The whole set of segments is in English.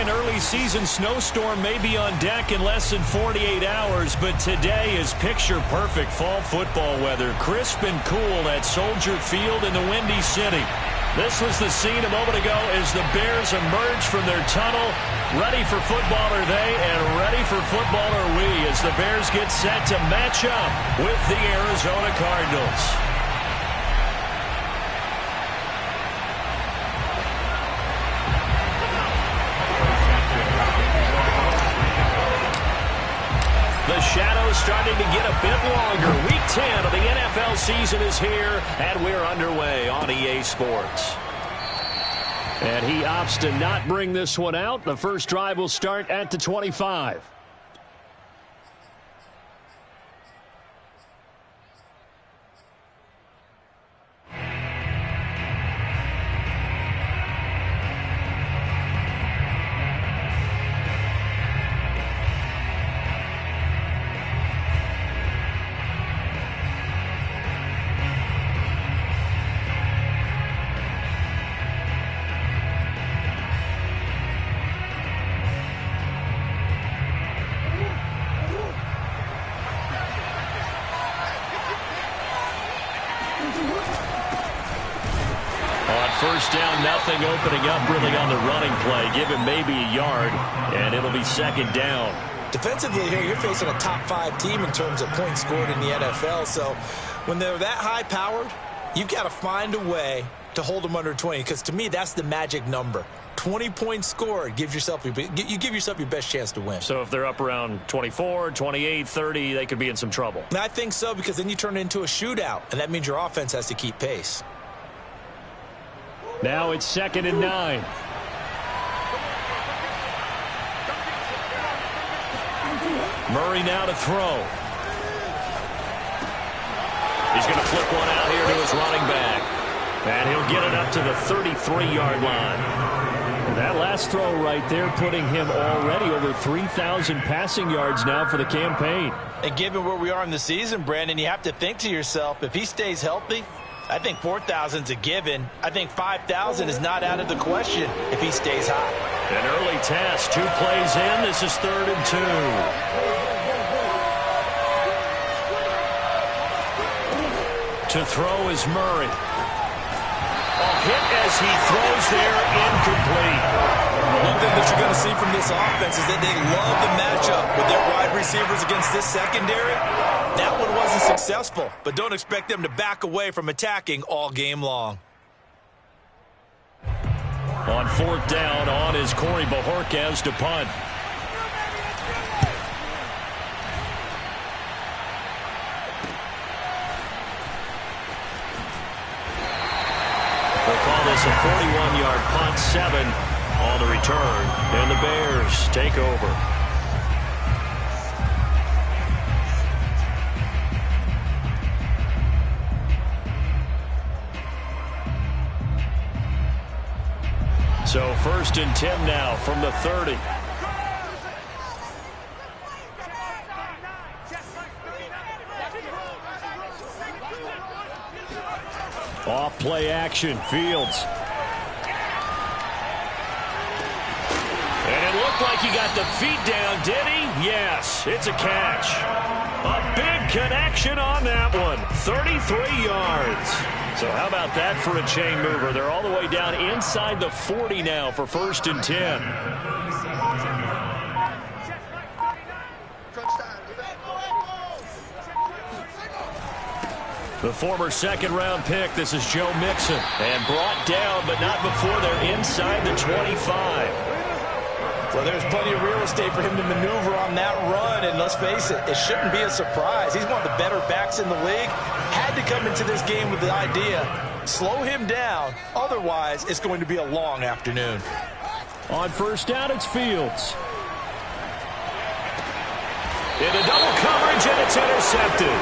an early season snowstorm may be on deck in less than 48 hours, but today is picture-perfect fall football weather. Crisp and cool at Soldier Field in the Windy City. This was the scene a moment ago as the Bears emerged from their tunnel. Ready for football are they, and ready for football are we as the Bears get set to match up with the Arizona Cardinals. The shadow's starting to get a bit longer. Week 10 of the NFL season is here, and we're underway on EA Sports. And he opts to not bring this one out. The first drive will start at the 25. First down, nothing, opening up really on the running play. Give him maybe a yard, and it'll be second down. Defensively here, you're facing a top-5 team in terms of points scored in the NFL. So when they're that high-powered, you've got to find a way to hold them under 20, because to me, that's the magic number. 20 points scored, you give yourself your best chance to win. So if they're up around 24, 28, 30, they could be in some trouble. And I think so, because then you turn it into a shootout, and that means your offense has to keep pace. Now it's 2nd and 9. Murray now to throw. He's going to flip one out here to his running back. And he'll get it up to the 33-yard line. And that last throw right there putting him already over 3,000 passing yards now for the campaign. And given where we are in the season, Brandon, you have to think to yourself, if he stays healthy, I think 4,000's a given. I think 5,000 is not out of the question if he stays hot. An early test. 2 plays in. This is 3rd and 2. To throw is Murray. A hit as he throws there, incomplete. One thing that you're going to see from this offense is that they love the matchup with their wide receivers against this secondary. That one wasn't successful, but don't expect them to back away from attacking all game long. On 4th down, on is Corey Bojorquez to punt. They'll call this a 41-yard punt, 7 on the return, and the Bears take over. So 1st and 10 now from the 30. Off play action, Fields. And it looked like he got the feet down, did he? Yes, it's a catch. A big connection on that one. 33 yards. So how about that for a chain mover? They're all the way down inside the 40 now for 1st and 10. The former 2nd-round pick, this is Joe Mixon. And brought down, but not before they're inside the 25. Well, there's plenty of real estate for him to maneuver on that run, and let's face it, it shouldn't be a surprise. He's one of the better backs in the league. Had to come into this game with the idea, slow him down, otherwise it's going to be a long afternoon. On 1st down, it's Fields. Into double coverage, and it's intercepted.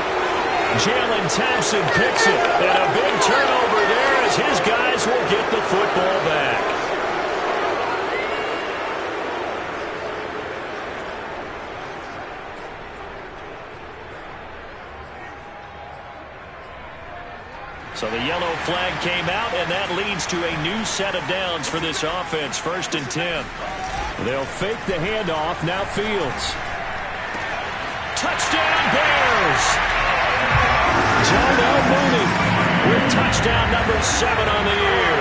Jalen Thompson picks it, and a big turnover there as his guys will get the football back. So the yellow flag came out, and that leads to a new set of downs for this offense. 1st and 10. They'll fake the handoff. Now Fields. Touchdown Bears! Darnell Mooney with touchdown number 7 on the year.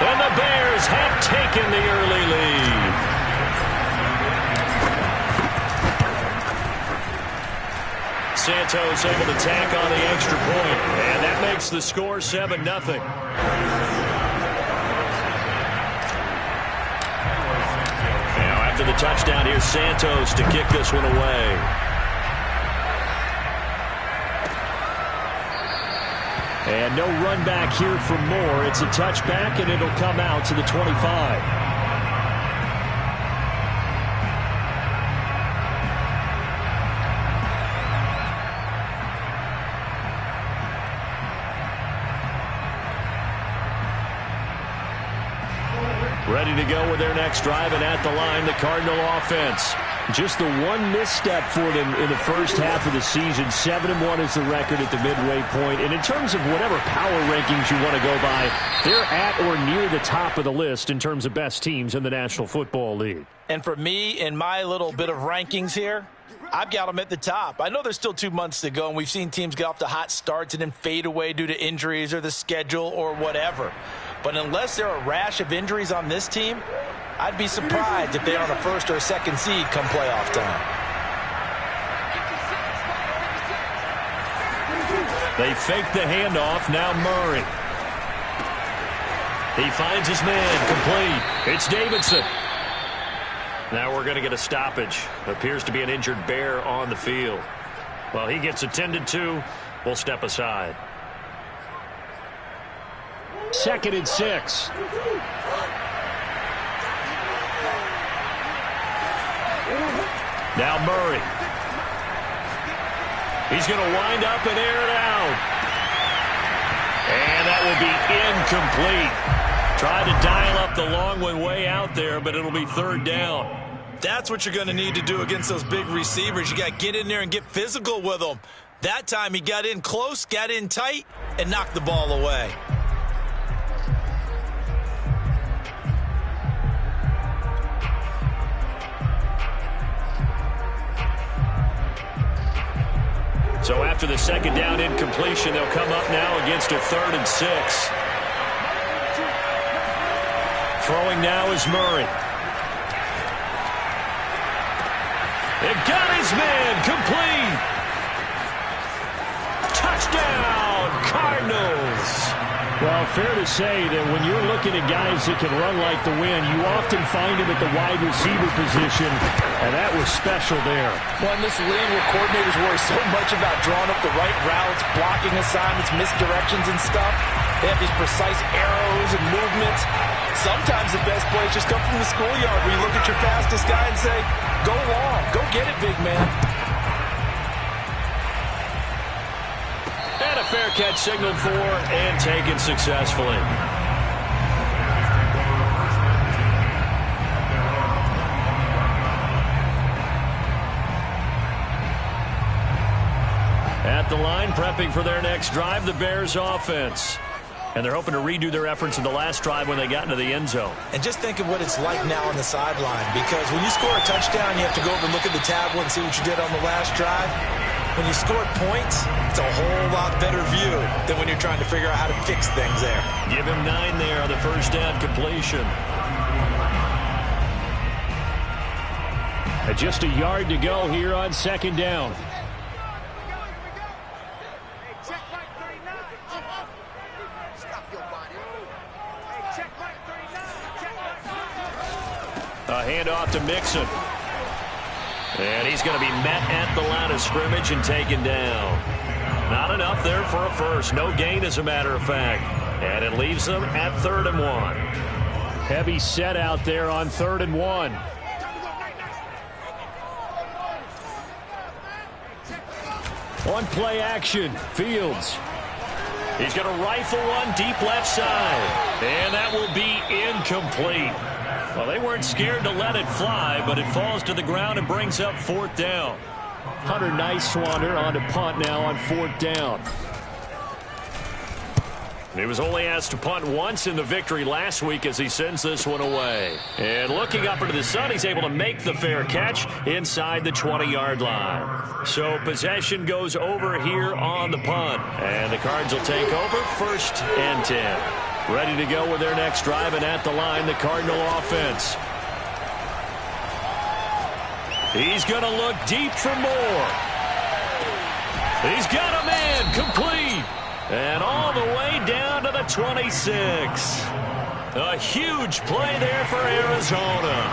And the Bears have taken the early lead. Santos able to tack on the extra point, and that makes the score 7-0. Now after the touchdown, here's Santos to kick this one away. And no run back here for Moore. It's a touchback, and it'll come out to the 25. Ready to go with their next drive, and at the line, the Cardinal offense. Just the one misstep for them in the first half of the season. 7-1 is the record at the midway point. And in terms of whatever power rankings you want to go by, they're at or near the top of the list in terms of best teams in the National Football League. And for me, in my little bit of rankings here, I've got them at the top. I know there's still 2 months to go, and we've seen teams get off to hot starts and then fade away due to injuries or the schedule or whatever. But unless there are a rash of injuries on this team, I'd be surprised if they're on a first or a second seed come playoff time. They fake the handoff. Now Murray. He finds his man complete. It's Davidson. Now we're going to get a stoppage. Appears to be an injured Bear on the field. Well, he gets attended to. We'll step aside. 2nd and 6. Now Murray. He's going to wind up and air it out. And that will be incomplete. Tried to dial up the long one way out there, but it'll be 3rd down. That's what you're going to need to do against those big receivers. You got to get in there and get physical with them. That time he got in close, got in tight, and knocked the ball away. So after the 2nd down incompletion, they'll come up now against a 3rd and 6. Throwing now is Murray. They've got his man complete. Touchdown, Cardinals. Well, fair to say that when you're looking at guys that can run like the wind, you often find them at the wide receiver position, and that was special there. Well, in this league where coordinators worry so much about drawing up the right routes, blocking assignments, misdirections and stuff, they have these precise arrows and movements. Sometimes the best plays just come from the schoolyard where you look at your fastest guy and say, go long, go get it, big man. And a fair catch signaled for and taken successfully. At the line, prepping for their next drive, the Bears offense. And they're hoping to redo their efforts in the last drive when they got into the end zone. And just think of what it's like now on the sideline, because when you score a touchdown, you have to go over and look at the tablet and see what you did on the last drive. When you score points, it's a whole lot better view than when you're trying to figure out how to fix things there. Give him 9 there on the first down completion. And just a yard to go here on 2nd down. A handoff to Mixon. And he's going to be met at the line of scrimmage and taken down. Not enough there for a first. No gain, as a matter of fact. And it leaves them at 3rd and 1. Heavy set out there on 3rd and 1. On play action, Fields. He's going to rifle one deep left side. And that will be incomplete. Well, they weren't scared to let it fly, but it falls to the ground and brings up 4th down. Hunter Nicewander on to punt now on 4th down. He was only asked to punt once in the victory last week as he sends this one away. And looking up into the sun, he's able to make the fair catch inside the 20-yard line. So possession goes over here on the punt. And the Cards will take over 1st and 10. Ready to go with their next drive, and at the line, the Cardinal offense. He's going to look deep for more. He's got a man complete. And all the way down to the 26. A huge play there for Arizona.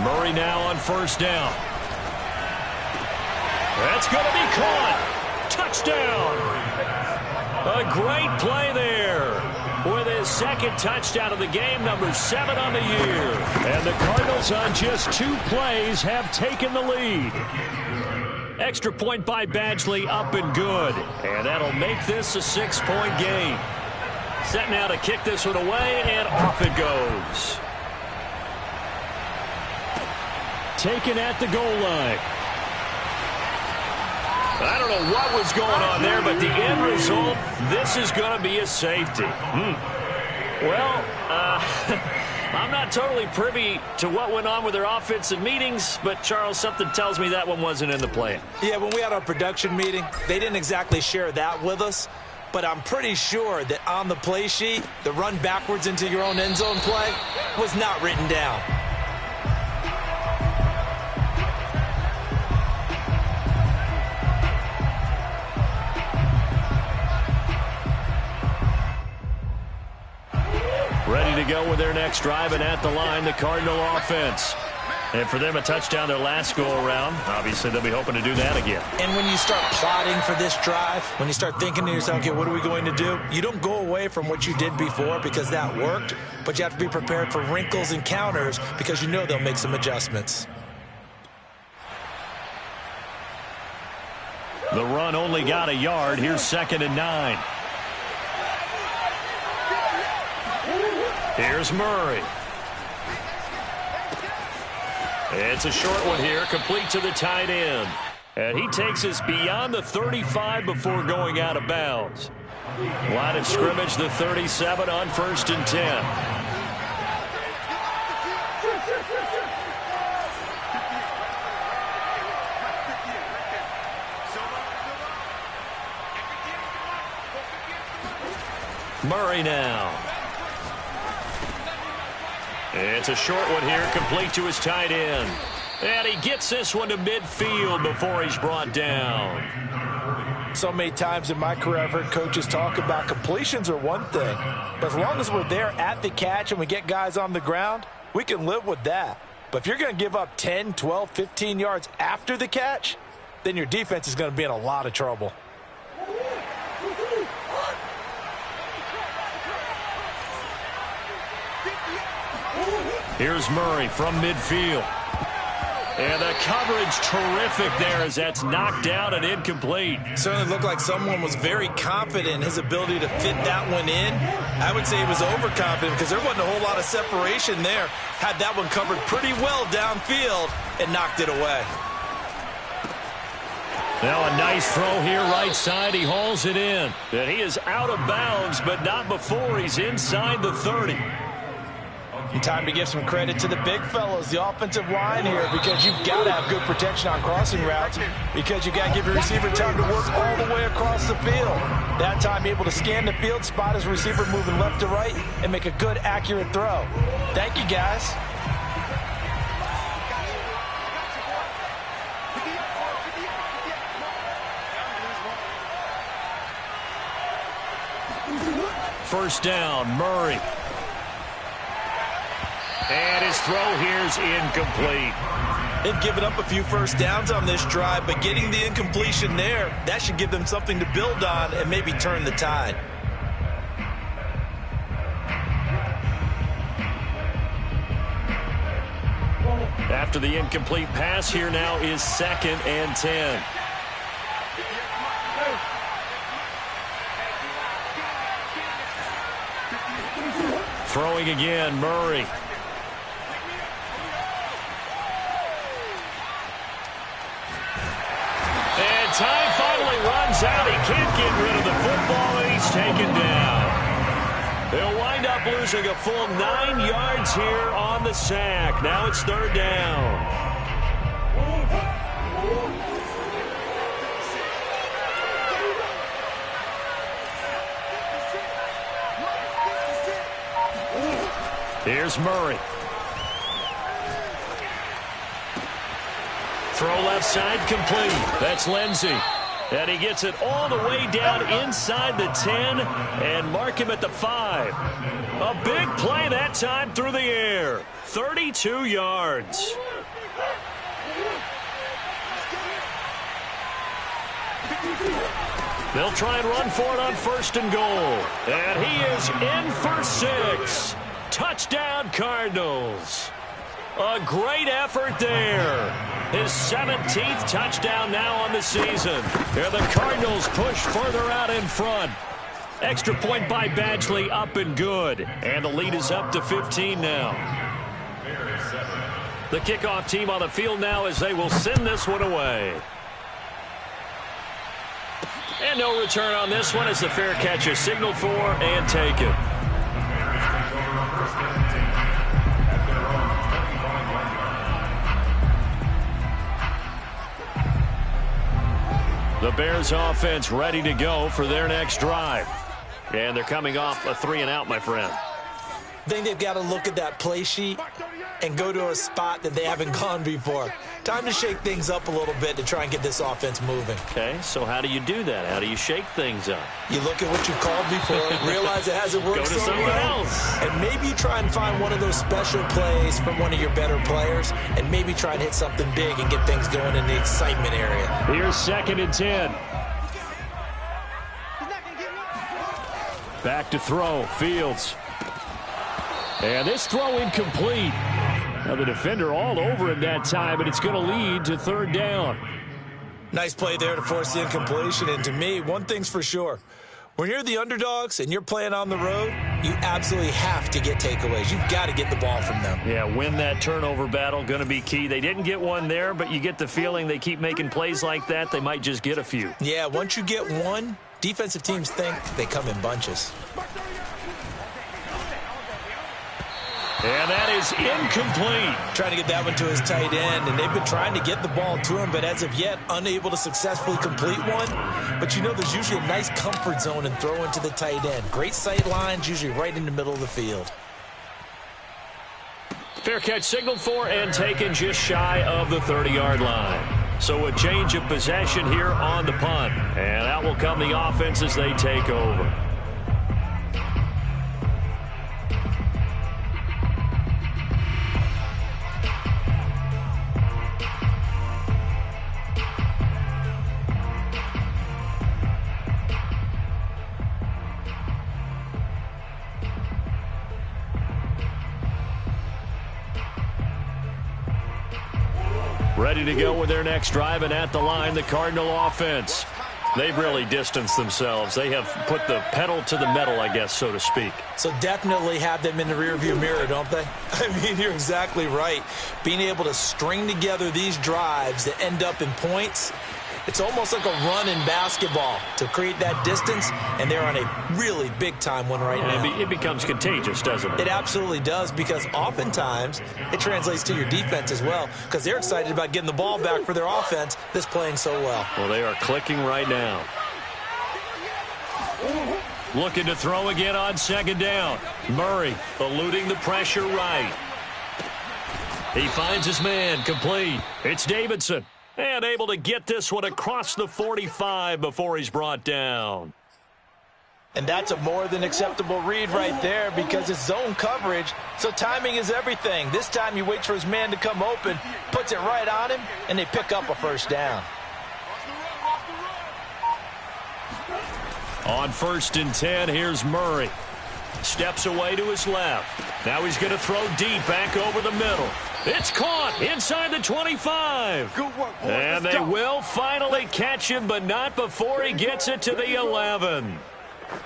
Murray now on 1st down. That's going to be caught. Touchdown. A great play there. With his 2nd touchdown of the game, number 7 on the year. And the Cardinals on just 2 plays have taken the lead. Extra point by Badgley, up and good. And that'll make this a 6-point game. Set now to kick this one away, and off it goes. Taken at the goal line. I don't know what was going on there, but the end result, this is going to be a safety. Well, I'm not totally privy to what went on with their offensive meetings, but, Charles, something tells me that one wasn't in the plan. Yeah, when we had our production meeting, they didn't exactly share that with us, but I'm pretty sure that on the play sheet, the run backwards into your own end zone play was not written down. Ready to go with their next drive, and at the line, the Cardinal offense. And for them, a touchdown their last go-around. Obviously, they'll be hoping to do that again. And when you start plotting for this drive, when you start thinking to yourself, okay, what are we going to do? You don't go away from what you did before because that worked, but you have to be prepared for wrinkles and counters because you know they'll make some adjustments. The run only got a yard. Here's 2nd and 9. Here's Murray. It's a short one here, complete to the tight end. And he takes us beyond the 35 before going out of bounds. Line of scrimmage, the 37 on 1st and 10. Murray now. It's a short one here, complete to his tight end. And he gets this one to midfield before he's brought down. So many times in my career, I've heard coaches talk about completions are one thing. But as long as we're there at the catch and we get guys on the ground, we can live with that. But if you're going to give up 10, 12, 15 yards after the catch, then your defense is going to be in a lot of trouble. Here's Murray from midfield. And the coverage terrific there as that's knocked down and incomplete. Certainly looked like someone was very confident in his ability to fit that one in. I would say he was overconfident because there wasn't a whole lot of separation there. Had that one covered pretty well downfield and knocked it away. Now a nice throw here right side. He hauls it in. And he is out of bounds, but not before he's inside the 30. And time to give some credit to the big fellows, the offensive line here, because you've got to have good protection on crossing routes because you've got to give your receiver time to work all the way across the field. That time able to scan the field, spot his receiver moving left to right, and make a good, accurate throw. Thank you, guys. First down, Murray. And his throw here's incomplete. They've given up a few first downs on this drive, but getting the incompletion there, that should give them something to build on and maybe turn the tide. After the incomplete pass, here now is 2nd and 10. Throwing again, Murray. can't get rid of the football, and he's taken down. They'll wind up losing a full 9 yards here on the sack. Now it's third down. Here's Murray. Throw left side complete. That's Lindsey. And he gets it all the way down inside the 10 and mark him at the 5. A big play that time through the air. 32 yards. They'll try and run for it on first and goal. And he is in for 6. Touchdown, Cardinals. A great effort there. His 17th touchdown now on the season. Here the Cardinals push further out in front. Extra point by Badgley, up and good. And the lead is up to 15 now. The kickoff team on the field now as they will send this one away. And no return on this one as the fair catch is signaled for and taken. The Bears offense ready to go for their next drive. And they're coming off a 3-and-out, my friend. I think they've got to look at that play sheet and go to a spot that they haven't gone before. Time to shake things up a little bit to try and get this offense moving. Okay, so how do you do that? How do you shake things up? You look at what you've called before, realize it hasn't worked so well, and maybe you try and find one of those special plays from one of your better players, and maybe try and hit something big and get things going in the excitement area. Here's 2nd and 10. Back to throw, Fields. And this throw incomplete. Now the defender all over him that time, but it's going to lead to third down. Nice play there to force the incompletion. And to me, one thing's for sure. When you're the underdogs and you're playing on the road, you absolutely have to get takeaways. You've got to get the ball from them. Yeah, win that turnover battle, going to be key. They didn't get one there, but you get the feeling they keep making plays like that, they might just get a few. Yeah, once you get one, defensive teams think they come in bunches. And that is incomplete. Trying to get that one to his tight end, and they've been trying to get the ball to him, but as of yet, unable to successfully complete one. But you know there's usually a nice comfort zone in throwing to the tight end. Great sight lines, usually right in the middle of the field. Fair catch signaled for and taken just shy of the 30-yard line. So a change of possession here on the punt. And out will come the offense as they take over. Ready to go with their next drive, and at the line, the Cardinal offense. They've really distanced themselves. They have put the pedal to the metal, I guess, so to speak. So definitely have them in the rearview mirror, don't they? I mean, you're exactly right. Being able to string together these drives that end up in points, it's almost like a run in basketball to create that distance, and they're on a really big-time one right now. It becomes contagious, doesn't it? It absolutely does, because oftentimes it translates to your defense as well, because they're excited about getting the ball back for their offense that's playing so well. Well, they are clicking right now. Looking to throw again on 2nd down. Murray eluding the pressure right. He finds his man, complete. It's Davidson. And able to get this one across the 45 before he's brought down. And that's a more than acceptable read right there, because it's zone coverage, so timing is everything. This time he waits for his man to come open, puts it right on him, and they pick up a first down. On 1st and 10, here's Murray. Steps away to his left. Now he's going to throw deep back over the middle. It's caught inside the 25. Good work, boy. And they will finally catch him, but not before he gets it to the 11.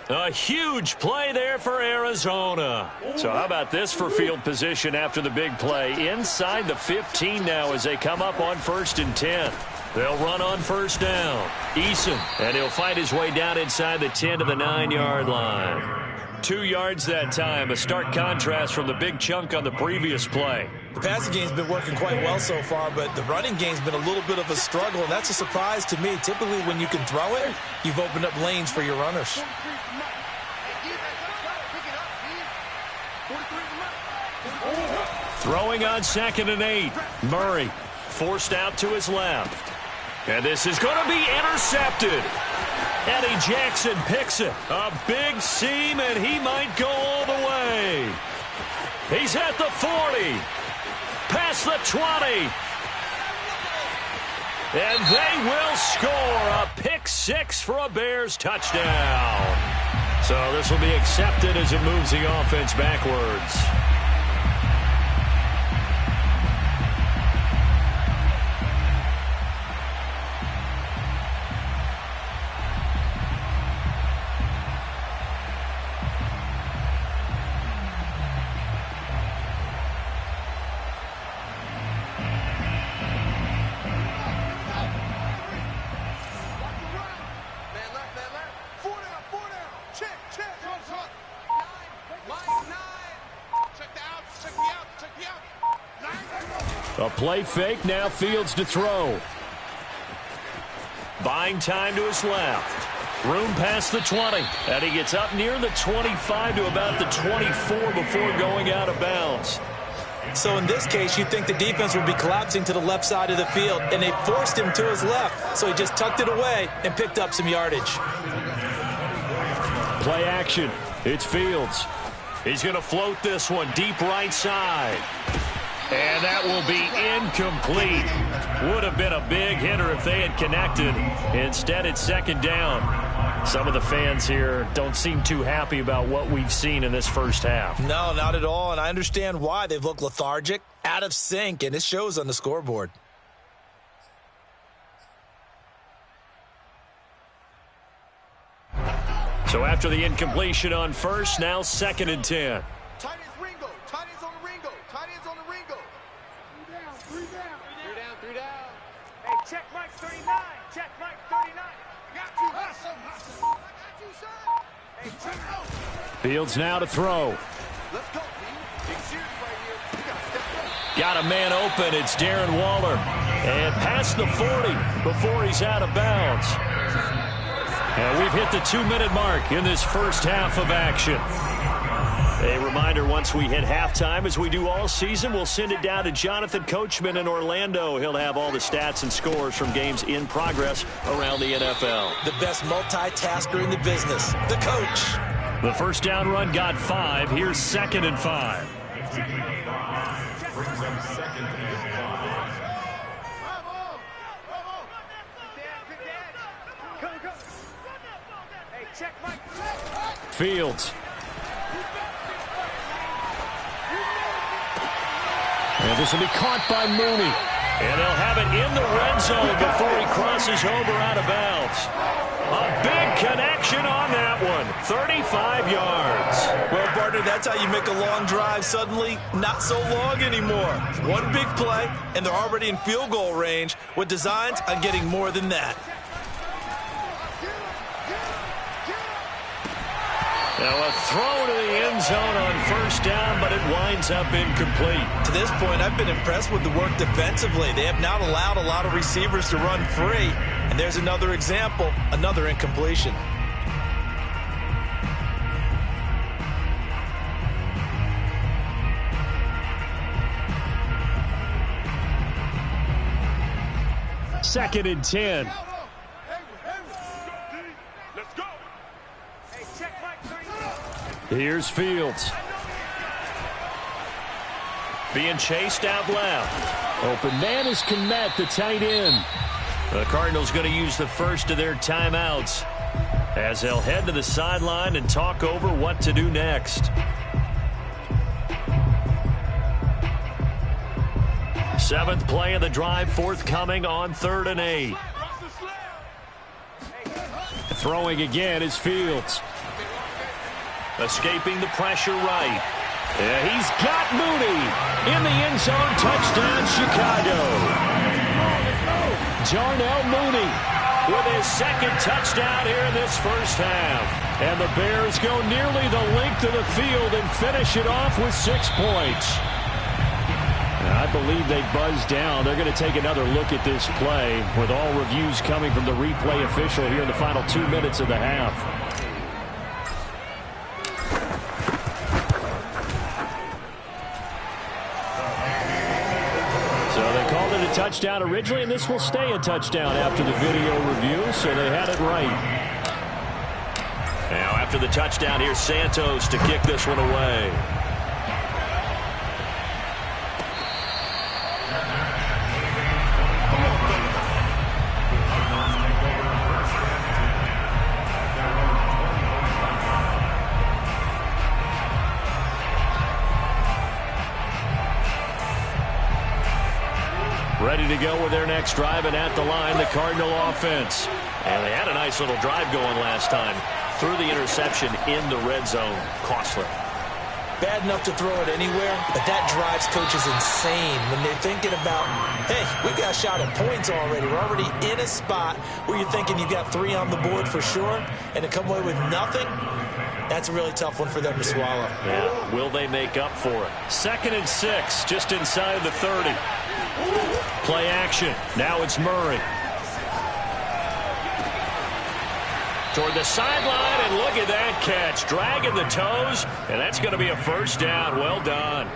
A huge play there for Arizona. So how about this for field position after the big play? Inside the 15 now as they come up on 1st and 10. They'll run on first down. Eason, and he'll fight his way down inside the 10 to the 9-yard line. 2 yards that time, a stark contrast from the big chunk on the previous play. The passing game's been working quite well so far, but the running game's been a little bit of a struggle, and that's a surprise to me. Typically, when you can throw it, you've opened up lanes for your runners. Throwing on 2nd and 8. Murray forced out to his left. And this is going to be intercepted. Eddie Jackson picks it. A big seam, and he might go all the way. He's at the 40. Past the 20. And they will score a pick 6 for a Bears touchdown. So this will be accepted as it moves the offense backwards. A play fake, now Fields to throw. Buying time to his left. Room past the 20. And he gets up near the 25 to about the 24 before going out of bounds. So in this case, you'd think the defense would be collapsing to the left side of the field, and they forced him to his left. So he just tucked it away and picked up some yardage. Play action. It's Fields. He's going to float this one deep right side. And that will be incomplete. Would have been a big hitter if they had connected. Instead, it's 2nd down. Some of the fans here don't seem too happy about what we've seen in this first half. No, not at all, and I understand why. They've looked lethargic, out of sync, and it shows on the scoreboard. So after the incompletion on first, now 2nd and 10. Check Mike 39. Check Mike 39. Got you. Got you, son. Hey, check out. Fields now to throw. Let's go, Big series right here. You got to step up. Got a man open. It's Darren Waller. And past the 40 before he's out of bounds. And we've hit the 2-minute mark in this first half of action. A reminder, once we hit halftime, as we do all season, we'll send it down to Jonathan Coachman in Orlando. He'll have all the stats and scores from games in progress around the NFL. The best multitasker in the business, the coach. The first down run got 5. Here's 2nd and 5. Fields. And this will be caught by Mooney. And they'll have it in the red zone before he crosses over out of bounds. A big connection on that one. 35 yards. Well, partner, that's how you make a long drive suddenly not so long anymore. One big play, and they're already in field goal range with designs on getting more than that. Now a throw to the end zone on first down, but it winds up incomplete. To this point, I've been impressed with the work defensively. They have not allowed a lot of receivers to run free. And there's another example, another incompletion. Second and 10. Here's Fields. Being chased out left. Open man is Kmet, the tight end. The Cardinals going to use the first of their timeouts as they'll head to the sideline and talk over what to do next. Seventh play of the drive forthcoming on 3rd and 8. Throwing again is Fields. Escaping the pressure right. Yeah, he's got Mooney in the end zone. Touchdown, Chicago. Darnell Mooney with his second touchdown here in this first half. And the Bears go nearly the length of the field and finish it off with 6 points. I believe they buzzed down. They're going to take another look at this play with all reviews coming from the replay official here in the final 2 minutes of the half. So they called it a touchdown originally, and this will stay a touchdown after the video review, so they had it right. Now after the touchdown, here's Santos to kick this one away. Ready to go with their next drive, and at the line, the Cardinal offense. And they had a nice little drive going last time. Threw the interception in the red zone. Costly. Bad enough to throw it anywhere, but that drives coaches insane when they're thinking about, hey, we got a shot at points already. We're already in a spot where you're thinking you got 3 on the board for sure, and to come away with nothing, that's a really tough one for them to swallow. Yeah, will they make up for it? 2nd and 6, just inside the 30. Play action. Now it's Murray. Toward the sideline, and look at that catch. Dragging the toes, and that's going to be a first down. Well done.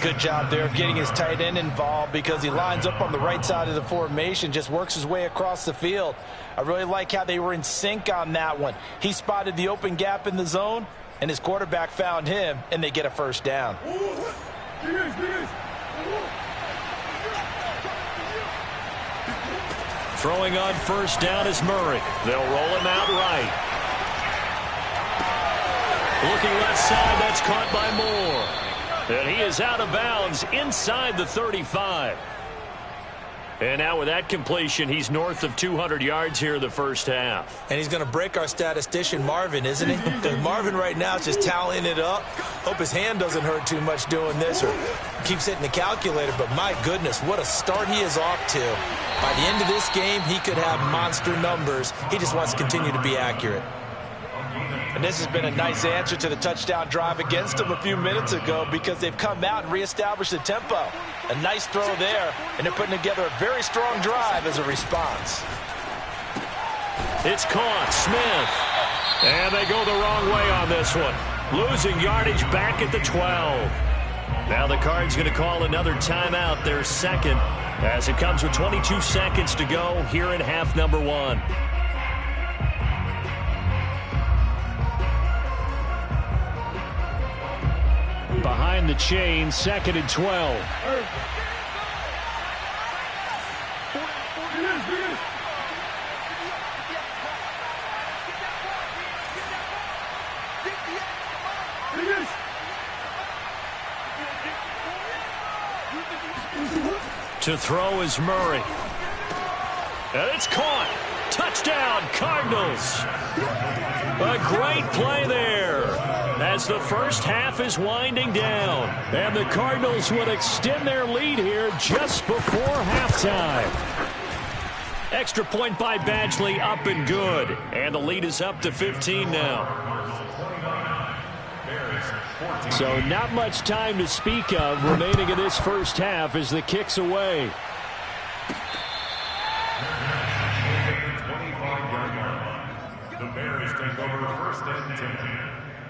Good job there of getting his tight end involved because he lines up on the right side of the formation, just works his way across the field. I really like how they were in sync on that one. He spotted the open gap in the zone, and his quarterback found him, and they get a first down. Throwing on first down is Murray. They'll roll him out right. Looking left side, that's caught by Moore. And he is out of bounds inside the 35. And now with that completion, he's north of 200 yards here in the first half. And he's going to break our statistician Marvin, isn't he? Because Marvin right now is just tallying it up. Hope his hand doesn't hurt too much doing this or keeps hitting the calculator. But my goodness, what a start he is off to. By the end of this game, he could have monster numbers. He just wants to continue to be accurate. And this has been a nice answer to the touchdown drive against them a few minutes ago because they've come out and reestablished the tempo. A nice throw there, and they're putting together a very strong drive as a response. It's caught. Smith. And they go the wrong way on this one. Losing yardage back at the 12. Now the Cards going to call another timeout, their second, as it comes with 22 seconds to go here in half number 1. Behind the chain, 2nd and 12. To throw is Murray. And it's caught. Touchdown, Cardinals. A great play there as the first half is winding down. And the Cardinals will extend their lead here just before halftime. Extra point by Badgley, up and good. And the lead is up to 15 now. So not much time to speak of remaining in this first half as the kick's away. The Bears take over 1st and 10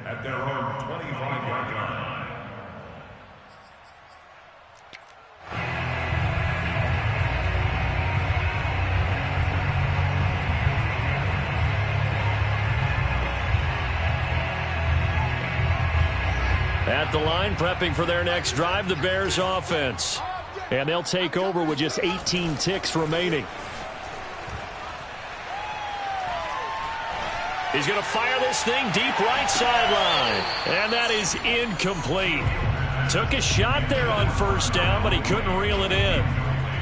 at their own 25-yard line. At the line, prepping for their next drive, the Bears offense. And they'll take over with just 18 ticks remaining. He's going to fire this thing deep right sideline. And that is incomplete. Took a shot there on first down, but he couldn't reel it in.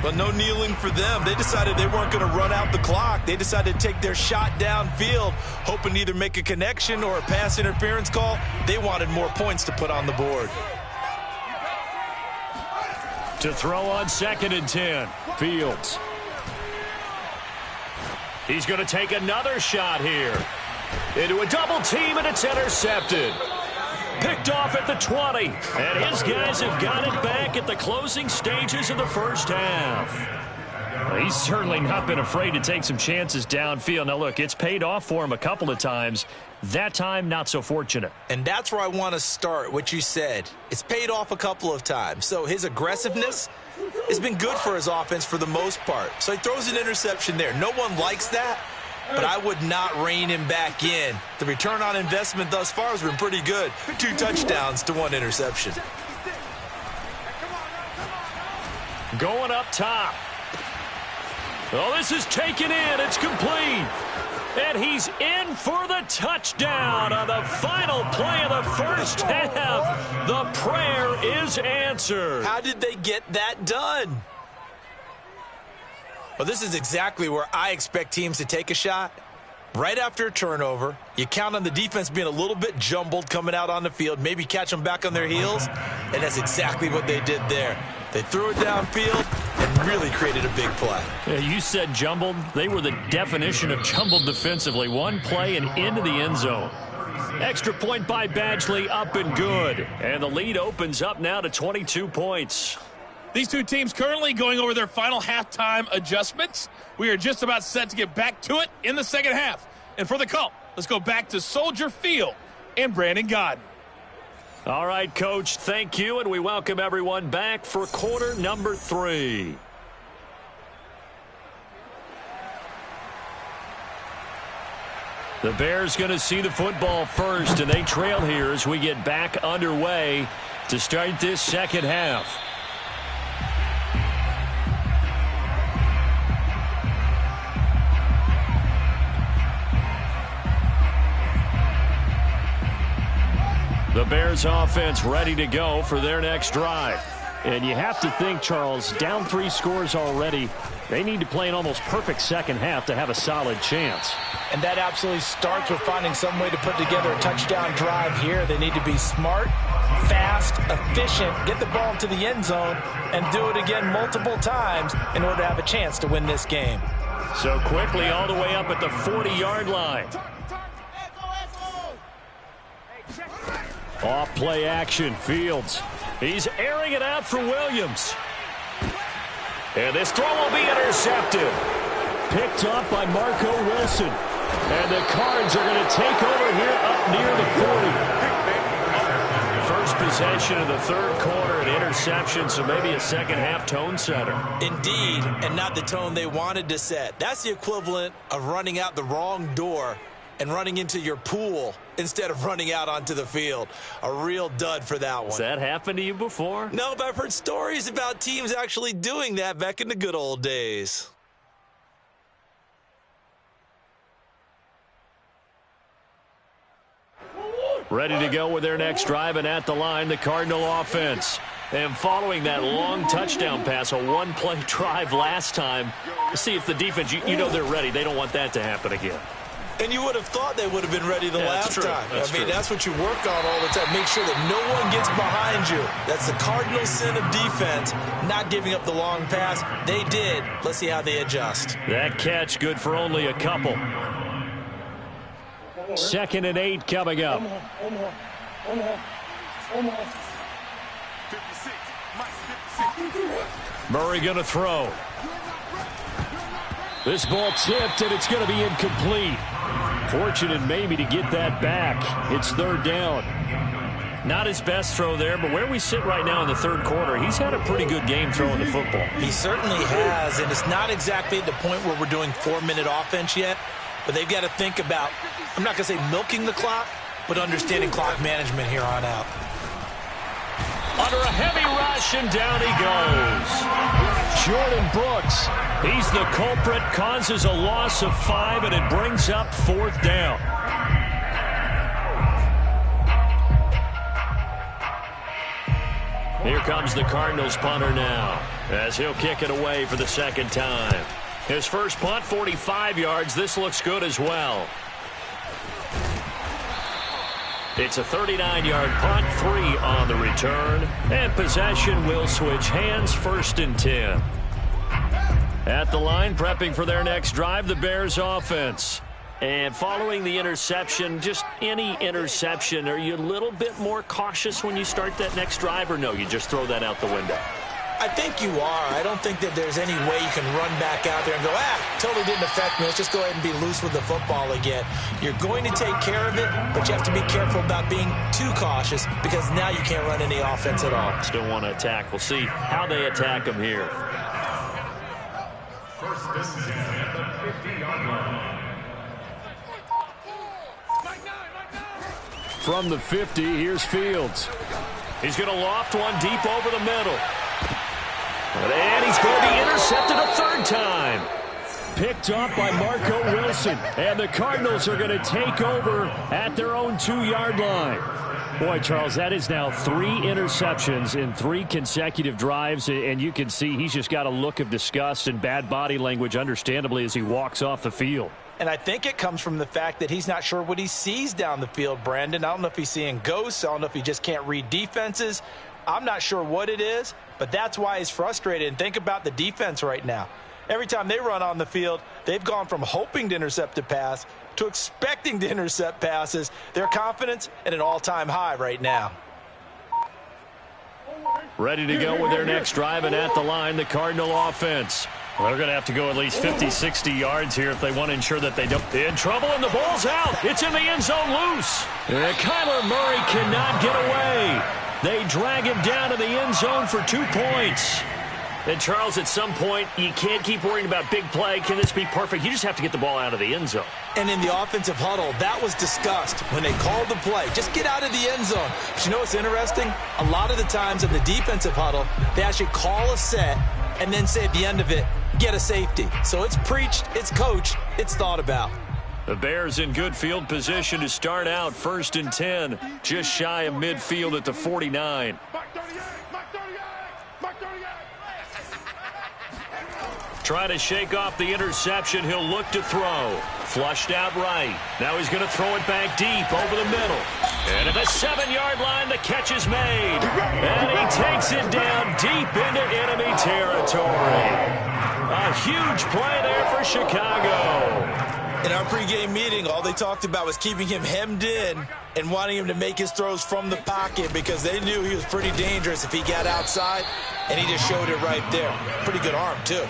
But no kneeling for them. They decided they weren't going to run out the clock. They decided to take their shot downfield, hoping to either make a connection or a pass interference call. They wanted more points to put on the board. To throw on 2nd and 10, Fields. He's going to take another shot here. Into a double team, and it's intercepted. Picked off at the 20. And his guys have got it back at the closing stages of the first half. Well, he's certainly not been afraid to take some chances downfield. Now, look, it's paid off for him a couple of times. That time, not so fortunate. And that's where I want to start, what you said. It's paid off a couple of times. So his aggressiveness has been good for his offense for the most part. So he throws an interception there. No one likes that, but I would not rein him back in. The return on investment thus far has been pretty good. 2 touchdowns to 1 interception. Going up top. Oh, this is taken in. It's complete. And he's in for the touchdown on the final play of the first half. The prayer is answered. How did they get that done? Well, this is exactly where I expect teams to take a shot. Right after a turnover, you count on the defense being a little bit jumbled coming out on the field, maybe catch them back on their heels, and that's exactly what they did there. They threw it downfield and really created a big play. Yeah, you said jumbled. They were the definition of jumbled defensively. One play and into the end zone. Extra point by Badgley, up and good. And the lead opens up now to 22 points. These two teams currently going over their final halftime adjustments. We are just about set to get back to it in the second half. And for the call, let's go back to Soldier Field and Brandon Gaudin. All right, Coach, thank you, and we welcome everyone back for quarter number 3. The Bears going to see the football first, and they trail here as we get back underway to start this second half. The Bears offense ready to go for their next drive. And you have to think, Charles, down 3 scores already. They need to play an almost perfect second half to have a solid chance. And that absolutely starts with finding some way to put together a touchdown drive here. They need to be smart, fast, efficient, get the ball into the end zone, and do it again multiple times in order to have a chance to win this game. So quickly all the way up at the 40-yard line. Off play action, Fields. He's airing it out for Williams. And this throw will be intercepted. Picked up by Marco Wilson. And the Cards are going to take over here up near the 40. First possession of the third quarter, an interception, so maybe a second half tone setter. Indeed, and not the tone they wanted to set. That's the equivalent of running out the wrong door and running into your pool instead of running out onto the field. A real dud for that one. Has that happened to you before? No, but I've heard stories about teams actually doing that back in the good old days. Ready to go with their next drive, and at the line, the Cardinal offense. And following that long touchdown pass, a one-play drive last time, see if the defense, you know they're ready. They don't want that to happen again. And you would have thought they would have been ready the last time. That's what you work on all the time. Make sure that no one gets behind you. That's the cardinal sin of defense, not giving up the long pass. They did. Let's see how they adjust. That catch good for only a couple. 2nd and 8 coming up. Murray going to throw. This ball tipped, and it's going to be incomplete. Fortunate maybe to get that back. It's 3rd down. Not his best throw there, but where we sit right now in the third quarter, he's had a pretty good game throwing the football. He certainly has, and it's not exactly at the point where we're doing 4-minute offense yet, but they've got to think about, I'm not going to say milking the clock, but understanding clock management here on out. Under a heavy rush, and down he goes. Jordan Brooks, he's the culprit, causes a loss of 5, and it brings up 4th down. Here comes the Cardinals punter now, as he'll kick it away for the second time. His first punt, 45 yards. This looks good as well. It's a 39-yard punt, 3 on the return. And possession will switch hands, 1st and 10. At the line, prepping for their next drive, the Bears offense. And following the interception, just any interception, are you a little bit more cautious when you start that next drive, or no, you just throw that out the window? I think you are. I don't think that there's any way you can run back out there and go, totally didn't affect me. Let's just go ahead and be loose with the football again. You're going to take care of it, but you have to be careful about being too cautious because now you can't run any offense at all. Still want to attack. We'll see how they attack them here. First and 10 at the 50-yard line. From the 50, here's Fields. He's going to loft one deep over the middle. And he's going to be intercepted a third time. Picked up by Marco Wilson. And the Cardinals are going to take over at their own 2-yard line. Boy, Charles, that is now 3 interceptions in 3 consecutive drives. And you can see he's just got a look of disgust and bad body language, understandably, as he walks off the field. And I think it comes from the fact that he's not sure what he sees down the field, Brandon. I don't know if he's seeing ghosts. I don't know if he just can't read defenses. I'm not sure what it is, but that's why he's frustrated. And think about the defense right now. Every time they run on the field, they've gone from hoping to intercept a pass to expecting to intercept passes. Their confidence at an all-time high right now. Ready to go with their next drive, and at the line, the Cardinal offense. Well, they're going to have to go at least 50, 60 yards here if they want to ensure that they don't. In trouble, and the ball's out. It's in the end zone loose. Kyler Murray cannot get away. They drag him down to the end zone for 2 points. And, Charles, at some point, you can't keep worrying about big play. Can this be perfect? You just have to get the ball out of the end zone. And in the offensive huddle, that was discussed when they called the play. Just get out of the end zone. But you know what's interesting? A lot of the times in the defensive huddle, they actually call a set and then say at the end of it, get a safety. So it's preached, it's coached, it's thought about. The Bears in good field position to start out 1st and 10, just shy of midfield at the 49. Try to shake off the interception. He'll look to throw. Flushed out right. Now he's going to throw it back deep over the middle. And at the 7-yard line, the catch is made. And he takes it down deep into enemy territory. A huge play there for Chicago. In our pregame meeting, all they talked about was keeping him hemmed in and wanting him to make his throws from the pocket because they knew he was pretty dangerous if he got outside, and he just showed it right there. Pretty good arm, too.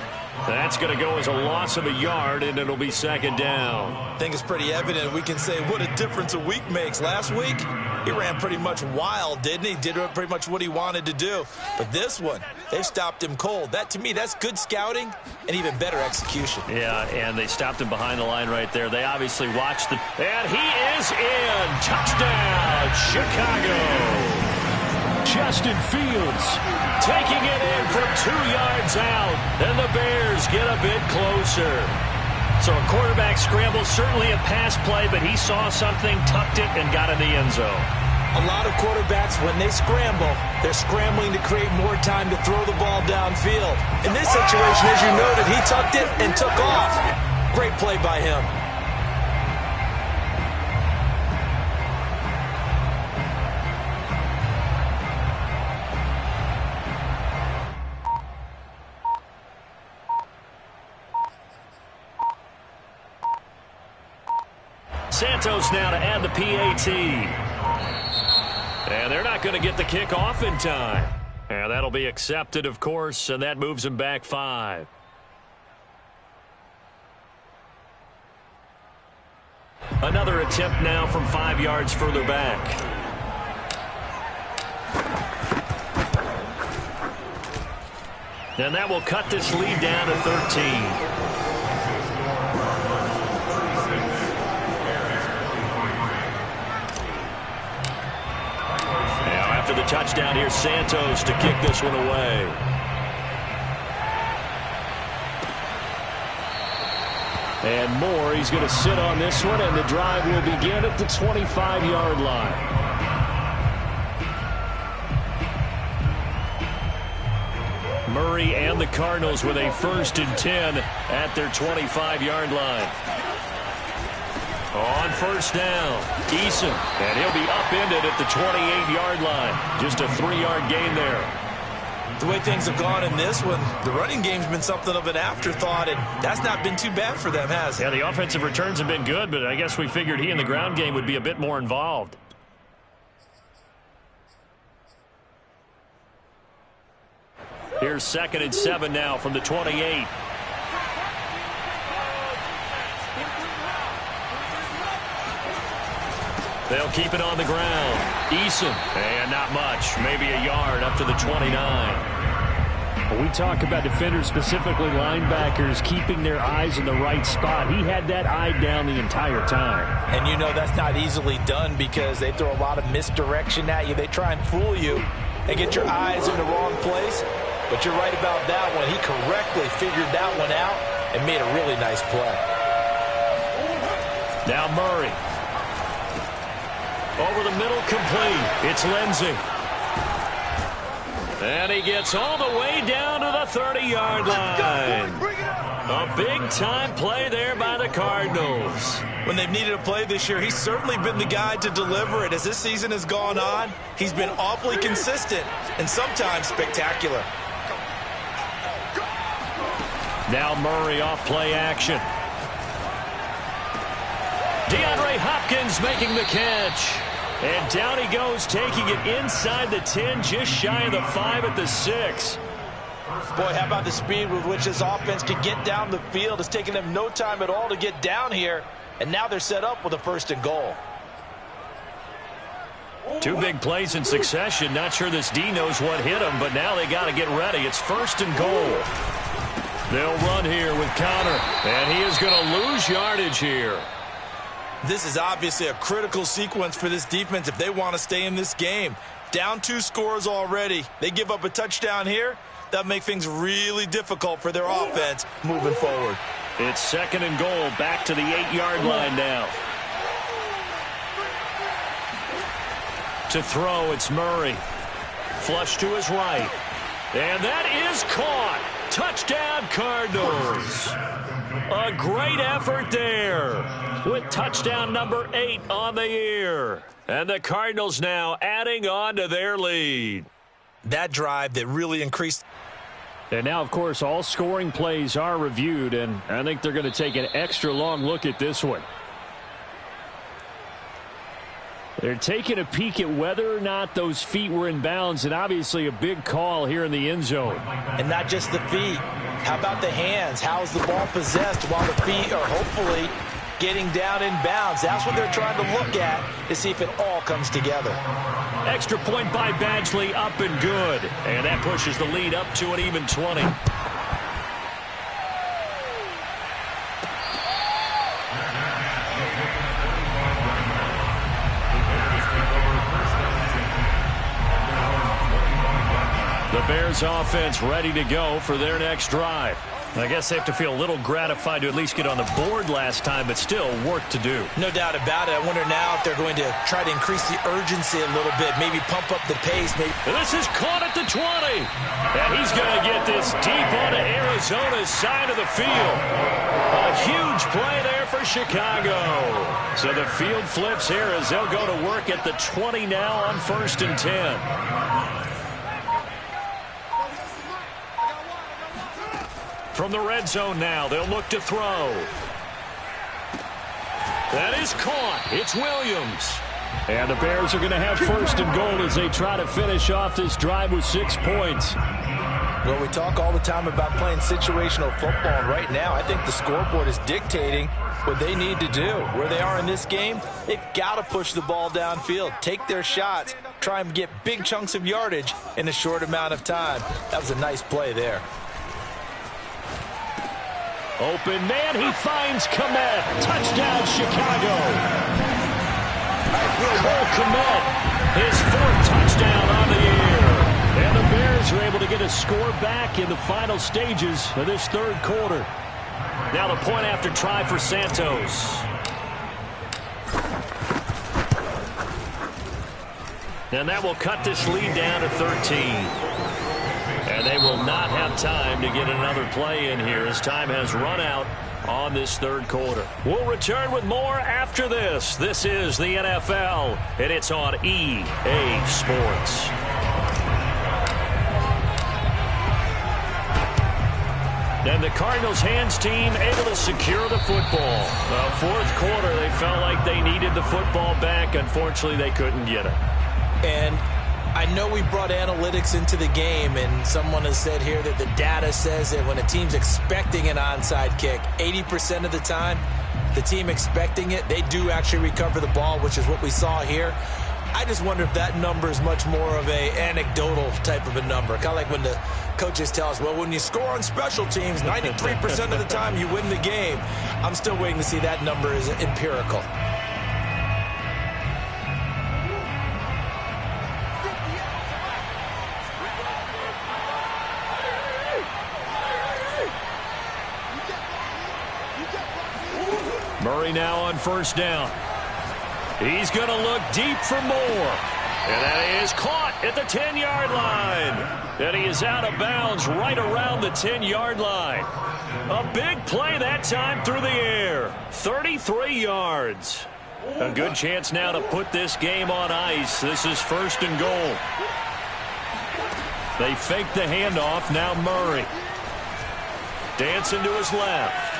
That's going to go as a loss of a yard, and it'll be 2nd down. I think it's pretty evident. We can say what a difference a week makes. Last week, he ran pretty much wild, didn't he? Did pretty much what he wanted to do. But this one, they stopped him cold. That, to me, that's good scouting and even better execution. Yeah, and they stopped him behind the line right there. They obviously watched the... And he is in! Touchdown, Chicago! Justin Fields taking it in from 2 yards out, and the Bears get a bit closer. So a quarterback scramble, certainly a pass play, but he saw something, tucked it, and got in the end zone. A lot of quarterbacks, when they scramble, they're scrambling to create more time to throw the ball downfield. In this situation, as you noted, he tucked it and took off. Great play by him. Santos now to add the PAT. And they're not going to get the kick off in time. And that'll be accepted, of course, and that moves them back 5. Another attempt now from 5 yards further back. And that will cut this lead down to 13. After the touchdown, here's Santos to kick this one away. And Moore, he's going to sit on this one, and the drive will begin at the 25-yard line. Murray and the Cardinals with a 1st and 10 at their 25-yard line. On 1st down, Eason, and he'll be upended at the 28-yard line. Just a 3-yard gain there. The way things have gone in this one, the running game's been something of an afterthought, and that's not been too bad for them, has it? Yeah, the offensive returns have been good, but I guess we figured he in the ground game would be a bit more involved. Here's 2nd and 7 now from the 28. They'll keep it on the ground. Eason, and not much, maybe a yard up to the 29. When we talk about defenders, specifically linebackers, keeping their eyes in the right spot. He had that eye down the entire time. And you know that's not easily done because they throw a lot of misdirection at you. They try and fool you and get your eyes in the wrong place. But you're right about that one. He correctly figured that one out and made a really nice play. Now Murray. Over the middle, complete. It's Lindsey. And he gets all the way down to the 30-yard line. A big-time play there by the Cardinals. When they've needed a play this year, he's certainly been the guy to deliver it. As this season has gone on, he's been awfully consistent and sometimes spectacular. Now Murray off play action. DeAndre Hopkins making the catch. And down he goes, taking it inside the 10, just shy of the 5 at the 6. Boy, how about the speed with which this offense can get down the field? It's taken them no time at all to get down here. And now they're set up with a 1st and goal. 2 big plays in succession. Not sure this D knows what hit him, but now they got to get ready. It's 1st and goal. They'll run here with Conner, and he is going to lose yardage here. This is obviously a critical sequence for this defense if they want to stay in this game. Down 2 scores already. They give up a touchdown here. That'll make things really difficult for their offense moving forward. It's 2nd and goal, back to the 8-yard line now. To throw, it's Murray. Flush to his right. And that is caught. Touchdown, Cardinals. A great effort there with touchdown number 8 on the year. And the Cardinals now adding on to their lead. That drive that really increased. And now, of course, all scoring plays are reviewed, and I think they're going to take an extra long look at this one. They're taking a peek at whether or not those feet were in bounds, and obviously a big call here in the end zone. And not just the feet. How about the hands? How's the ball possessed while the feet are hopefully getting down in bounds? That's what they're trying to look at to see if it all comes together. Extra point by Badgley, up and good. And that pushes the lead up to an even 20. The Bears offense ready to go for their next drive. I guess they have to feel a little gratified to at least get on the board last time, but still work to do. No doubt about it. I wonder now if they're going to try to increase the urgency a little bit, maybe pump up the pace. And this is caught at the 20. And he's going to get this deep onto Arizona's side of the field. A huge play there for Chicago. So the field flips here as they'll go to work at the 20 now on 1st and 10. From the red zone now, they'll look to throw. That is caught. It's Williams. And the Bears are going to have 1st and goal as they try to finish off this drive with 6 points. Well, we talk all the time about playing situational football, and right now I think the scoreboard is dictating what they need to do. Where they are in this game, they've got to push the ball downfield, take their shots, try and get big chunks of yardage in a short amount of time. That was a nice play there. Open man, he finds Kmet. Touchdown, Chicago. Cole Kmet, his 4th touchdown on the year. And the Bears are able to get a score back in the final stages of this 3rd quarter. Now the point after try for Santos. And that will cut this lead down to 13. And they will not have time to get another play in here as time has run out on this 3rd quarter. We'll return with more after this. This is the NFL, and it's on EA Sports. And the Cardinals hands team able to secure the football. Fourth quarter, they felt like they needed the football back. Unfortunately, they couldn't get it. And I know we brought analytics into the game, and someone has said here that the data says that when a team's expecting an onside kick, 80% of the time, the team expecting it, they do actually recover the ball, which is what we saw here. I just wonder if that number is much more of a anecdotal type of a number. Kind of like when the coaches tell us, well, when you score on special teams, 93% of the time you win the game. I'm still waiting to see that number is empirical. Murray now on first down. He's going to look deep for more. And that is caught at the 10-yard line. And he is out of bounds right around the 10-yard line. A big play that time through the air. 33 yards. A good chance now to put this game on ice. This is first and goal. They fake the handoff. Now Murray. Dancing to his left.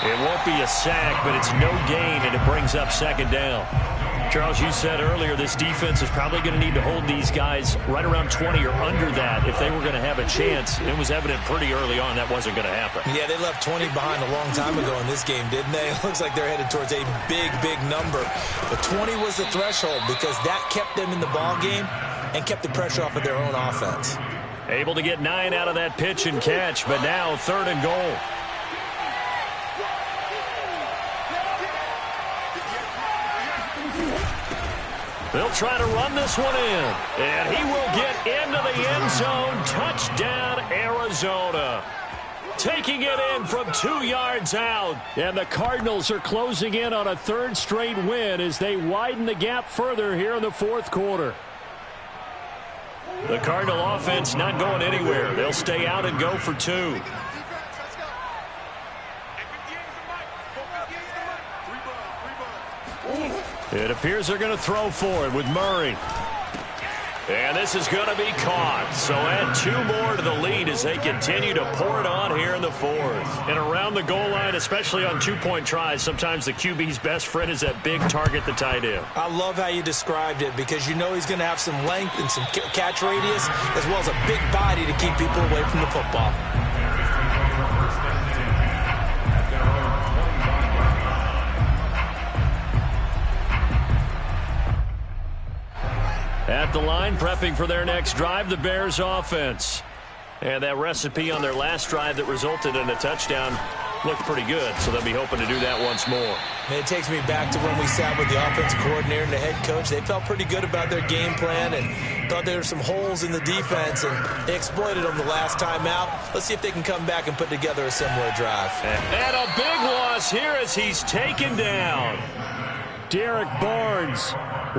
It won't be a sack, but it's no gain, and it brings up second down. Charles, you said earlier this defense is probably going to need to hold these guys right around 20 or under that if they were going to have a chance. It was evident pretty early on that wasn't going to happen. Yeah, they left 20 behind a long time ago in this game, didn't they? It looks like they're headed towards a big, big number. But 20 was the threshold because that kept them in the ball game and kept the pressure off of their own offense. Able to get 9 out of that pitch and catch, but now third and goal. They'll try to run this one in, and he will get into the end zone. Touchdown, Arizona. Taking it in from 2 yards out. And the Cardinals are closing in on a third straight win as they widen the gap further here in the fourth quarter. The Cardinal offense not going anywhere. They'll stay out and go for 2. It appears they're going to throw for it with Murray. And this is going to be caught. So add 2 more to the lead as they continue to pour it on here in the fourth. And around the goal line, especially on 2-point tries, sometimes the QB's best friend is that big target, the tight end. I love how you described it because you know he's going to have some length and some catch radius as well as a big body to keep people away from the football. At the line, prepping for their next drive, the Bears offense. And that recipe on their last drive that resulted in a touchdown looked pretty good, so they'll be hoping to do that once more. And it takes me back to when we sat with the offensive coordinator and the head coach. They felt pretty good about their game plan and thought there were some holes in the defense, and they exploited them the last time out. Let's see if they can come back and put together a similar drive. And a big loss here as he's taken down. Derek Barnes,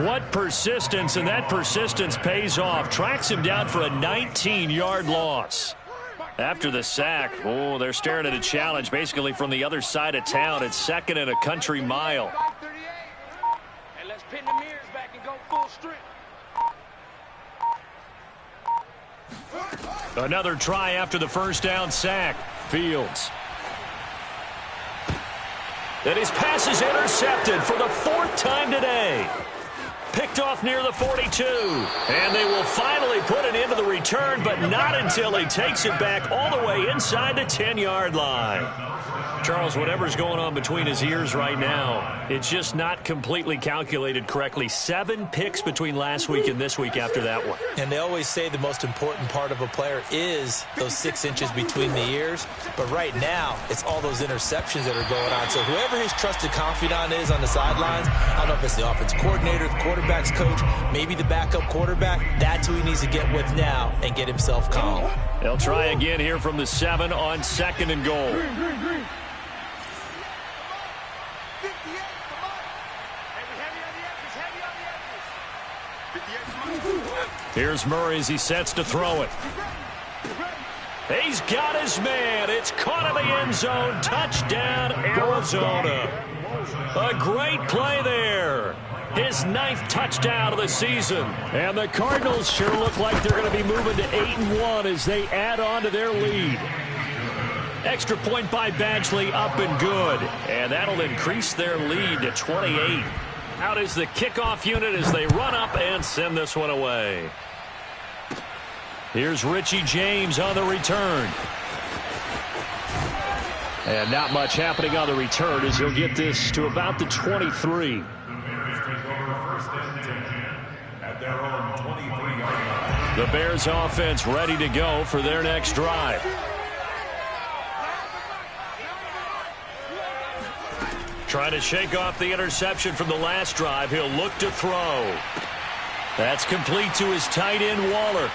what persistence, and that persistence pays off. Tracks him down for a 19-yard loss. After the sack, oh, they're staring at a challenge basically from the other side of town. It's second and a country mile. And let's pin the mirrors back and go full strength. Another try after the first down sack. Fields. And his pass is intercepted for the 4th time today. Picked off near the 42. And they will finally put it into the return, but not until he takes it back all the way inside the 10-yard line. Charles, whatever's going on between his ears right now, it's just not completely calculated correctly. 7 picks between last week and this week after that one. And they always say the most important part of a player is those 6 inches between the ears. But right now, it's all those interceptions that are going on. So whoever his trusted confidant is on the sidelines, I don't know if it's the offensive coordinator, the quarterback's coach, maybe the backup quarterback, that's who he needs to get with now and get himself calm. They'll try again here from the 7 on second and goal. Here's Murray as he sets to throw it. He's got his man. It's caught in the end zone. Touchdown, Arizona. A great play there. his 9th touchdown of the season. And the Cardinals sure look like they're going to be moving to 8-1 as they add on to their lead. Extra point by Badgley, up and good. And that'll increase their lead to 28. Out is the kickoff unit as they run up and send this one away. Here's Richie James on the return. And not much happening on the return as he'll get this to about the 23. The Bears take over first and 10 at their own 23-yard line. The Bears offense ready to go for their next drive. Trying to shake off the interception from the last drive. He'll look to throw. That's complete to his tight end, Waller.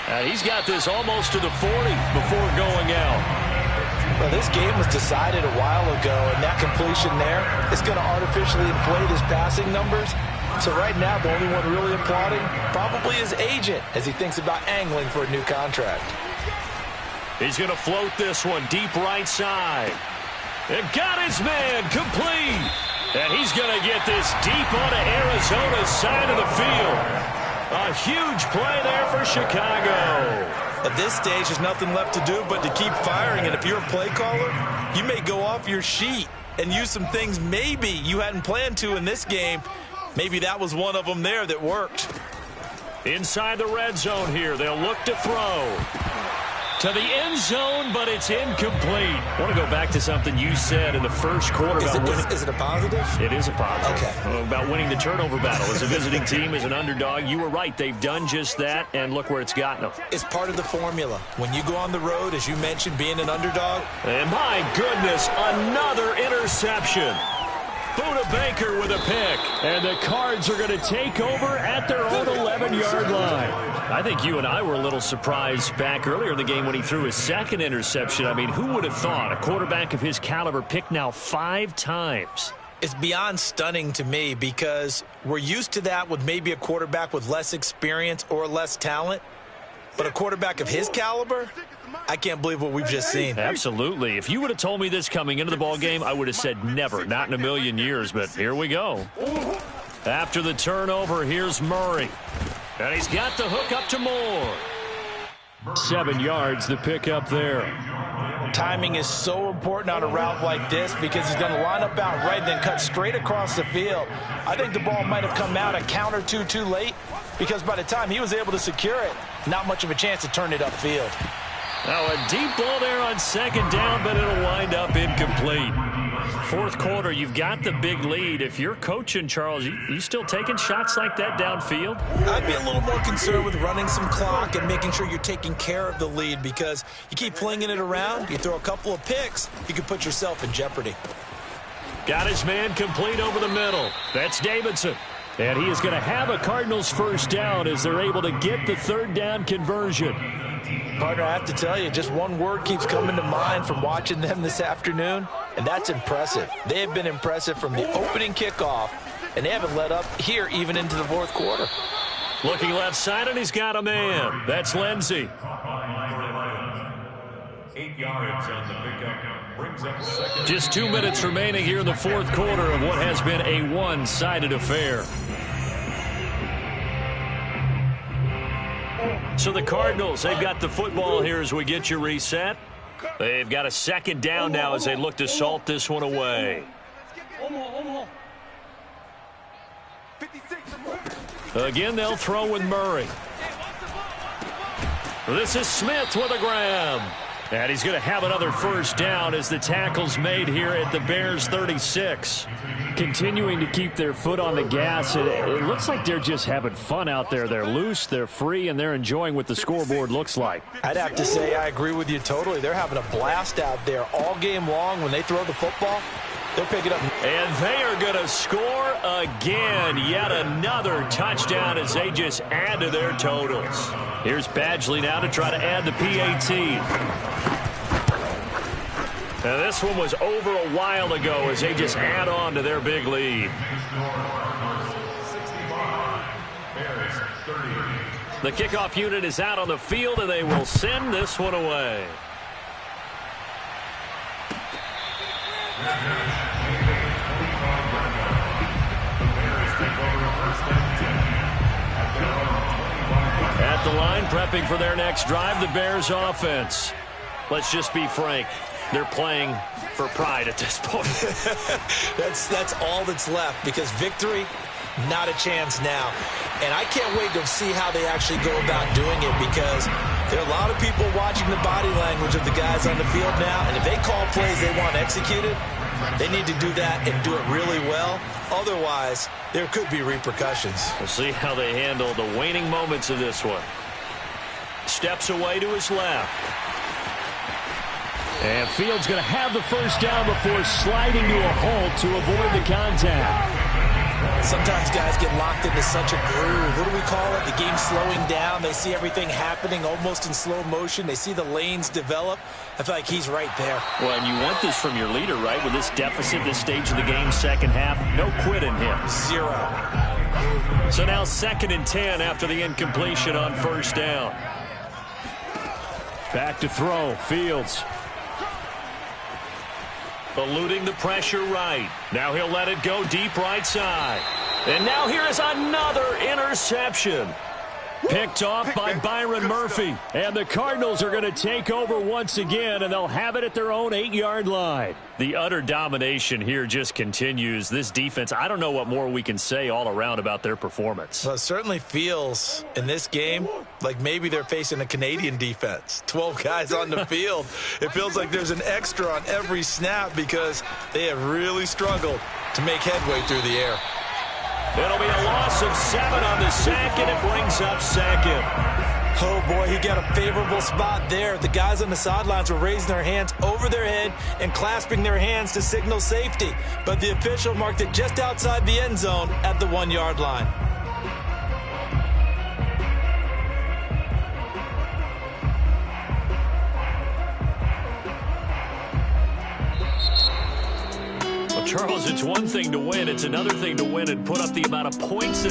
And he's got this almost to the 40 before going out. Well, this game was decided a while ago, and that completion there is going to artificially inflate his passing numbers. So right now, the only one really applauding probably his agent as he thinks about angling for a new contract. He's going to float this one deep right side. And got his man complete. And he's going to get this deep onto Arizona's side of the field. A huge play there for Chicago. At this stage, there's nothing left to do but to keep firing. And if you're a play caller, you may go off your sheet and use some things maybe you hadn't planned to in this game. Maybe that was one of them there that worked. Inside the red zone here, they'll look to throw. To the end zone, but it's incomplete. I want to go back to something you said in the first quarter. Is it a positive? It is a positive. Okay. About winning the turnover battle. As a visiting team, as an underdog, you were right. They've done just that, and look where it's gotten them. It's part of the formula. When you go on the road, as you mentioned, being an underdog. And my goodness, another interception. Buda Baker with a pick. And the Cards are going to take over at their own 11-yard line. I think you and I were a little surprised back earlier in the game when he threw his second interception. I mean, who would have thought a quarterback of his caliber picked now 5 times? It's beyond stunning to me because we're used to that with maybe a quarterback with less experience or less talent. But a quarterback of his caliber, I can't believe what we've just seen. Absolutely. If you would have told me this coming into the ball game, I would have said never, not in a million years. But here we go. After the turnover, here's Murray. And he's got the hook up to Moore. 7 yards, the pick up there. Timing is so important on a route like this because he's going to line up out right, then cut straight across the field. I think the ball might have come out a count or two too late because by the time he was able to secure it, not much of a chance to turn it upfield. Now a deep ball there on second down, but it'll wind up incomplete. Fourth quarter, you've got the big lead. If you're coaching, Charles, you still taking shots like that downfield? I'd be a little more concerned with running some clock and making sure you're taking care of the lead because you keep flinging it around, you throw a couple of picks, you can put yourself in jeopardy. Got his man complete over the middle. That's Davidson. And he is going to have a Cardinals first down as they're able to get the third down conversion. Partner, I have to tell you, just one word keeps coming to mind from watching them this afternoon, and that's impressive. They have been impressive from the opening kickoff, and they haven't let up here even into the fourth quarter. Looking left side, and he's got a man. That's Lindsey. 8 yards on the pickup. Brings up second. Just 2 minutes remaining here in the fourth quarter of what has been a one-sided affair. So the Cardinals, they've got the football here as we get you reset. They've got a second down now as they look to salt this one away. Again, they'll throw with Murray. This is Smith with a grab. And he's going to have another first down as the tackle's made here at the Bears 36. Continuing to keep their foot on the gas. It looks like they're just having fun out there. They're loose, they're free, and they're enjoying what the scoreboard looks like. I'd have to say I agree with you totally. They're having a blast out there all game long. When they throw the football, they'll pick it up. And they are going to score again. Yet another touchdown as they just add to their totals. Here's Badgley now to try to add the PAT. Now this one was over a while ago as they just add on to their big lead. The kickoff unit is out on the field, and they will send this one away. At the line, prepping for their next drive, the Bears offense. Let's just be frank. They're playing for pride at this point. That's all that's left, because victory, not a chance now. And I can't wait to see how they actually go about doing it, because there are a lot of people watching the body language of the guys on the field now, and if they call plays they want executed, they need to do that and do it really well. Otherwise, there could be repercussions. We'll see how they handle the waning moments of this one. Steps away to his left. And Fields going to have the first down before sliding to a halt to avoid the contact. Sometimes guys get locked into such a groove. What do we call it? The game slowing down. They see everything happening almost in slow motion. They see the lanes develop. I feel like he's right there. Well, and you want this from your leader, right? With this deficit, this stage of the game, second half, no quit in him. 0. So now 2nd and 10 after the incompletion on first down. Back to throw. Fields. Eluding the pressure right. Now he'll let it go deep right side. And now here is another interception. Picked off by Byron Murphy. And the Cardinals are going to take over once again, and they'll have it at their own 8-yard line. The utter domination here just continues. This defense, I don't know what more we can say all around about their performance. Well, it certainly feels in this game like maybe they're facing a Canadian defense. 12 guys on the field. It feels like there's an extra on every snap because they have really struggled to make headway through the air. It'll be a loss of 7 on the sack, and it brings up 2nd. Oh, boy, he got a favorable spot there. The guys on the sidelines were raising their hands over their head and clasping their hands to signal safety. But the official marked it just outside the end zone at the 1-yard line. Charles, it's one thing to win. It's another thing to win and put up the amount of points that